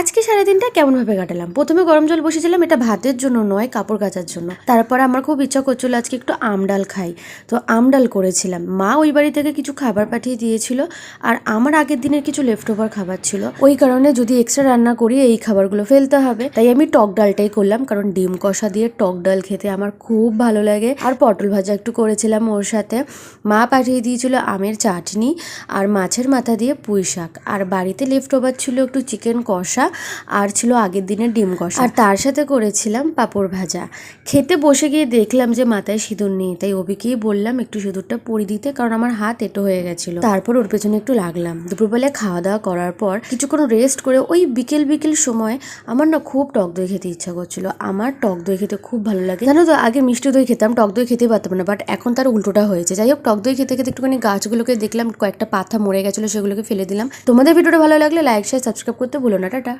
আজকে সারাদিনটা কেমনভাবে কাটালাম। প্রথমে গরম জল বসেছিলাম, এটা ভাতের জন্য নয়, কাপড় কাচার জন্য। তারপর আমার খুব ইচ্ছা করছিল আজকে একটু আমডাল খাই, তো আমডাল করেছিলাম। মা ওই বাড়ি থেকে কিছু খাবার পাঠিয়ে দিয়েছিল, আর আমার আগের দিনের কিছু লেফট ওভার খাবার ছিল। ওই কারণে যদি এক্সট্রা রান্না করি এই খাবারগুলো ফেলতে হবে, তাই আমি টক ডালটাই করলাম, কারণ ডিম কষা দিয়ে টক ডাল খেতে আমার খুব ভালো লাগে। আর পটল ভাজা একটু করেছিলাম ওর সাথে। মা পাঠিয়ে দিয়েছিল আমের চাটনি আর মাছের মাথা দিয়ে পুঁই শাক, আর বাড়িতে লেফট ওভার ছিল একটু চিকেন কষা আর ছিল আগের দিনের ডিম কষা, আর তার সাথে করেছিলাম পাঁপড় ভাজা। খেতে বসে গিয়ে দেখলাম যে মাথায় সিঁদুর নেই, তাই অবিকেই বললাম একটু সিঁদুরটা পরিয়ে দিতে, কারণ আমার হাত এঁটো হয়ে গেছিল। তারপর ওর পেছনে একটু লাগলাম। দুপুরবেলায় খাওয়া দাওয়া করার পর কিছুক্ষণ রেস্ট করে ওই বিকেল বিকেল সময় আমার না খুব টক দই খেতে ইচ্ছা করছিল। আমার টক দই খেতে খুব ভালো লাগে, জানো তো। আগে মিষ্টি দই খেতাম, টক দই খেতে পারতাম না, বাট এখন তার উল্টোটা হয়েছে। যাই হোক, টক দই খেতে খেতে একটুখানি গাছগুলোকে দেখলাম, কয়েকটা পাতা মরে গেছিলো, সেগুলোকে ফেলে দিলাম। তোমাদের ভিডিওটা ভালো লাগলে লাইক শেয়ার সাবস্ক্রাইব করতে ভুলো না। টাটা।